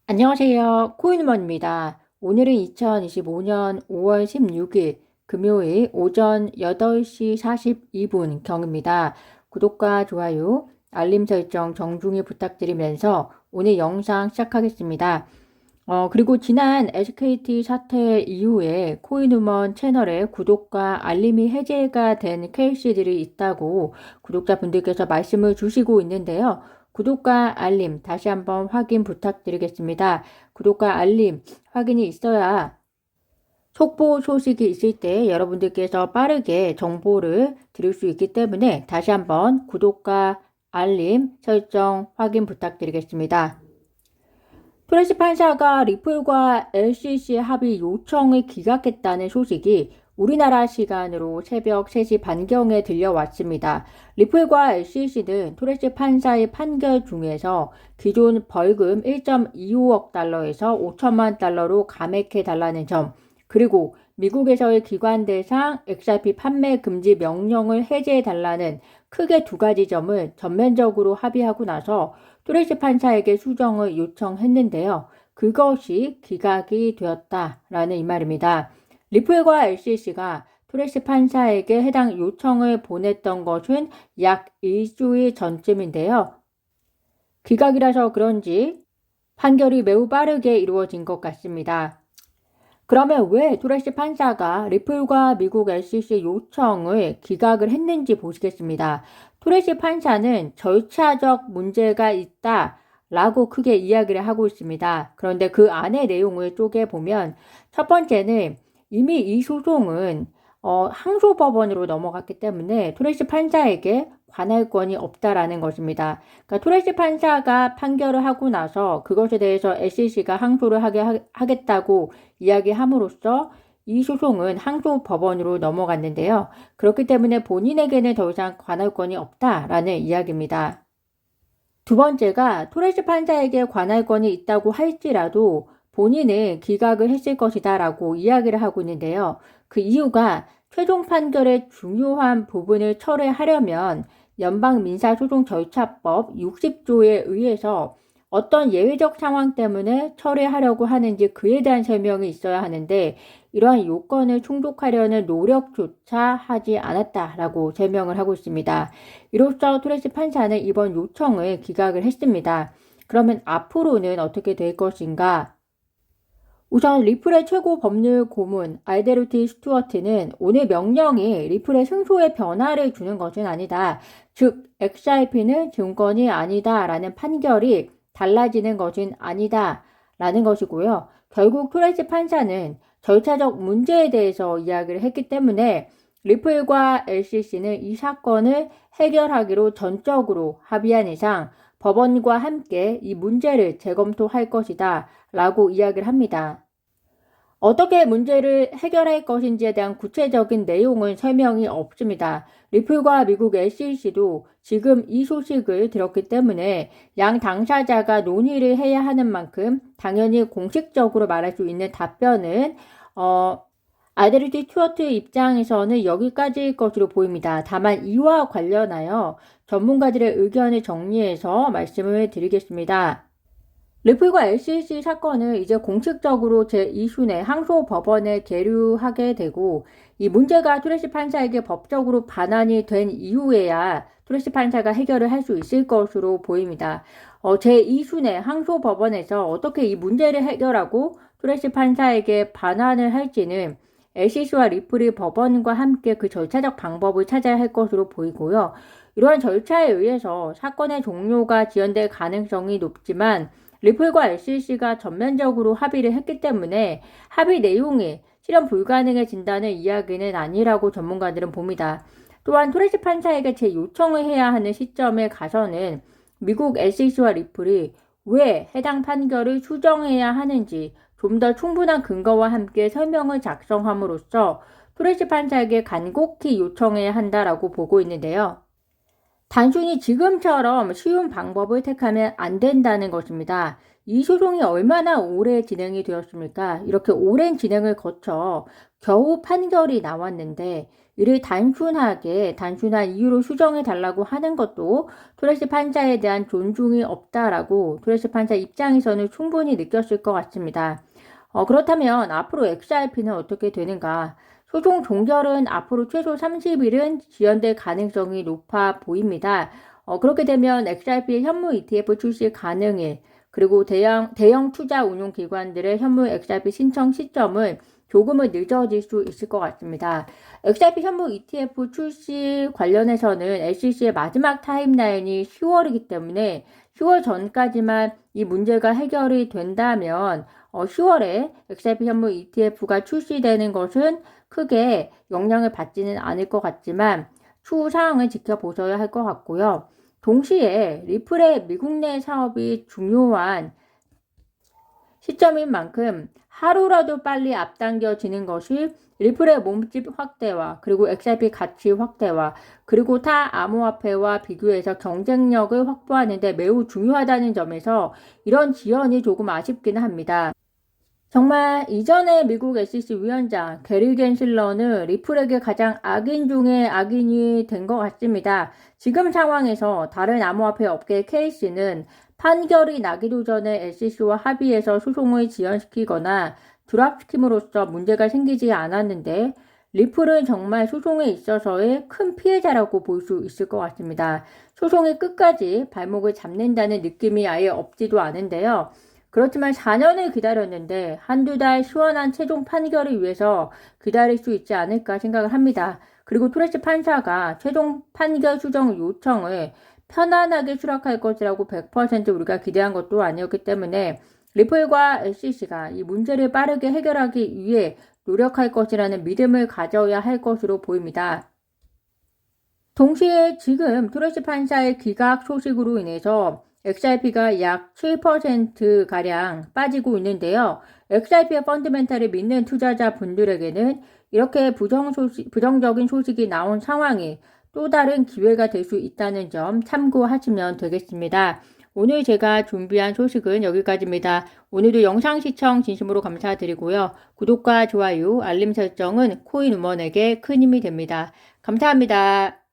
안녕하세요. 코인원입니다. 오늘은 2025년 5월 16일 금요일 오전 8시 42분 경입니다. 구독과 좋아요, 알림 설정 정중히 부탁드리면서 오늘 영상 시작하겠습니다. 그리고 지난 SKT 사태 이후에 코인우먼 채널에 구독과 알림이 해제가 된 케이스들이 있다고 구독자분들께서 말씀을 주시고 있는데요. 구독과 알림 다시 한번 확인 부탁드리겠습니다. 구독과 알림 확인이 있어야 속보 소식이 있을 때 여러분들께서 빠르게 정보를 드릴 수 있기 때문에 다시 한번 구독과 알림 설정 확인 부탁드리겠습니다. 프레시 판사가 리플과 LCC 합의 요청을 기각했다는 소식이 우리나라 시간으로 새벽 3시 반경에 들려왔습니다. 리플과 LCC는 토레시 판사의 판결 중에서 기존 벌금 1.25억 달러에서 5천만 달러로 감액해달라는 점, 그리고 미국에서의 기관 대상 XRP 판매 금지 명령을 해제해달라는 크게 두 가지 점을 전면적으로 합의하고 나서 토레시 판사에게 수정을 요청했는데요. 그것이 기각이 되었다라는 이 말입니다. 리플과 LCC가 토레시 판사에게 해당 요청을 보냈던 것은 약 일주일 전쯤인데요. 기각이라서 그런지 판결이 매우 빠르게 이루어진 것 같습니다. 그러면 왜 토레시 판사가 리플과 미국 LCC 요청을 기각을 했는지 보시겠습니다. 토레시 판사는 절차적 문제가 있다라고 크게 이야기를 하고 있습니다. 그런데 그 안의 내용을 쪼개보면 첫 번째는 이미 이 소송은 항소법원으로 넘어갔기 때문에 토레시 판사에게 관할권이 없다라는 것입니다. 그러니까 토레시 판사가 판결을 하고 나서 그것에 대해서 SEC가 항소를 하겠다고 이야기함으로써 이 소송은 항소법원으로 넘어갔는데요. 그렇기 때문에 본인에게는 더 이상 관할권이 없다라는 이야기입니다. 두 번째가 토레시 판사에게 관할권이 있다고 할지라도 본인은 기각을 했을 것이다 라고 이야기를 하고 있는데요. 그 이유가 최종 판결의 중요한 부분을 철회하려면 연방민사소송절차법 60조에 의해서 어떤 예외적 상황 때문에 철회하려고 하는지 그에 대한 설명이 있어야 하는데 이러한 요건을 충족하려는 노력조차 하지 않았다라고 설명을 하고 있습니다. 이로써 토레시 판사는 이번 요청을 기각을 했습니다. 그러면 앞으로는 어떻게 될 것인가? 우선 리플의 최고 법률 고문 알데르티 스튜어트는 오늘 명령이 리플의 승소에 변화를 주는 것은 아니다. 즉 XRP는 증권이 아니다 라는 판결이 달라지는 것은 아니다 라는 것이고요. 결국 토레시 판사는 절차적 문제에 대해서 이야기를 했기 때문에 리플과 LCC는 이 사건을 해결하기로 전적으로 합의한 이상 법원과 함께 이 문제를 재검토할 것이다 라고 이야기를 합니다. 어떻게 문제를 해결할 것인지에 대한 구체적인 내용은 설명이 없습니다. 리플과 미국 SEC도 지금 이 소식을 들었기 때문에 양 당사자가 논의를 해야 하는 만큼 당연히 공식적으로 말할 수 있는 답변은 알데르티 스튜어트 입장에서는 여기까지일 것으로 보입니다. 다만 이와 관련하여 전문가들의 의견을 정리해서 말씀을 드리겠습니다. 리플과 LCC 사건을 이제 공식적으로 제2순회 항소법원에 계류하게 되고 이 문제가 토레시 판사에게 법적으로 반환이 된 이후에야 토레시 판사가 해결을 할 수 있을 것으로 보입니다. 제2순회 항소법원에서 어떻게 이 문제를 해결하고 토레시 판사에게 반환을 할지는 LCC와 리플이 법원과 함께 그 절차적 방법을 찾아야 할 것으로 보이고요. 이러한 절차에 의해서 사건의 종료가 지연될 가능성이 높지만 리플과 LCC가 전면적으로 합의를 했기 때문에 합의 내용이 실현 불가능해진다는 이야기는 아니라고 전문가들은 봅니다. 또한 토레시 판사에게 재요청을 해야 하는 시점에 가서는 미국 SEC와 리플이 왜 해당 판결을 수정해야 하는지 좀 더 충분한 근거와 함께 설명을 작성함으로써 토레시 판사에게 간곡히 요청해야 한다라고 보고 있는데요. 단순히 지금처럼 쉬운 방법을 택하면 안 된다는 것입니다. 이 소송이 얼마나 오래 진행이 되었습니까? 이렇게 오랜 진행을 거쳐 겨우 판결이 나왔는데 이를 단순한 이유로 수정해 달라고 하는 것도 토레스 판사에 대한 존중이 없다라고 토레스 판사 입장에서는 충분히 느꼈을 것 같습니다. 그렇다면 앞으로 XRP는 어떻게 되는가? 소송 종결은 앞으로 최소 30일은 지연될 가능성이 높아 보입니다. 그렇게 되면 XRP 현무 ETF 출시 가능일, 그리고 대형 투자 운용 기관들의 현무 XRP 신청 시점은 조금은 늦어질 수 있을 것 같습니다. XRP 현무 ETF 출시 관련해서는 SEC의 마지막 타임라인이 10월이기 때문에 10월 전까지만 이 문제가 해결이 된다면 10월에 XRP 현무 ETF가 출시되는 것은 크게 영향을 받지는 않을 것 같지만 추후 상황을 지켜보셔야 할 것 같고요. 동시에 리플의 미국 내 사업이 중요한 시점인 만큼 하루라도 빨리 앞당겨지는 것이 리플의 몸집 확대와 그리고 XRP 가치 확대와 그리고 타 암호화폐와 비교해서 경쟁력을 확보하는 데 매우 중요하다는 점에서 이런 지연이 조금 아쉽기는 합니다. 정말 이전에 미국 SEC 위원장 게리 겐슬러는 리플에게 가장 악인 중에 악인이 된 것 같습니다. 지금 상황에서 다른 암호화폐 업계 케이스는 판결이 나기도 전에 SEC와 합의해서 소송을 지연시키거나 드랍시킴으로써 문제가 생기지 않았는데 리플은 정말 소송에 있어서의 큰 피해자라고 볼 수 있을 것 같습니다. 소송이 끝까지 발목을 잡는다는 느낌이 아예 없지도 않은데요. 그렇지만 4년을 기다렸는데 한두 달 시원한 최종 판결을 위해서 기다릴 수 있지 않을까 생각을 합니다. 그리고 토레스 판사가 최종 판결 수정 요청을 편안하게 수락할 것이라고 100% 우리가 기대한 것도 아니었기 때문에 리플과 SEC가 이 문제를 빠르게 해결하기 위해 노력할 것이라는 믿음을 가져야 할 것으로 보입니다. 동시에 지금 토레스 판사의 기각 소식으로 인해서 XRP가 약 7%가량 빠지고 있는데요. XRP의 펀드멘탈을 믿는 투자자분들에게는 이렇게 부정적인 소식이 나온 상황이 또 다른 기회가 될 수 있다는 점 참고하시면 되겠습니다. 오늘 제가 준비한 소식은 여기까지입니다. 오늘도 영상 시청 진심으로 감사드리고요. 구독과 좋아요, 알림 설정은 코인우먼에게 큰 힘이 됩니다. 감사합니다.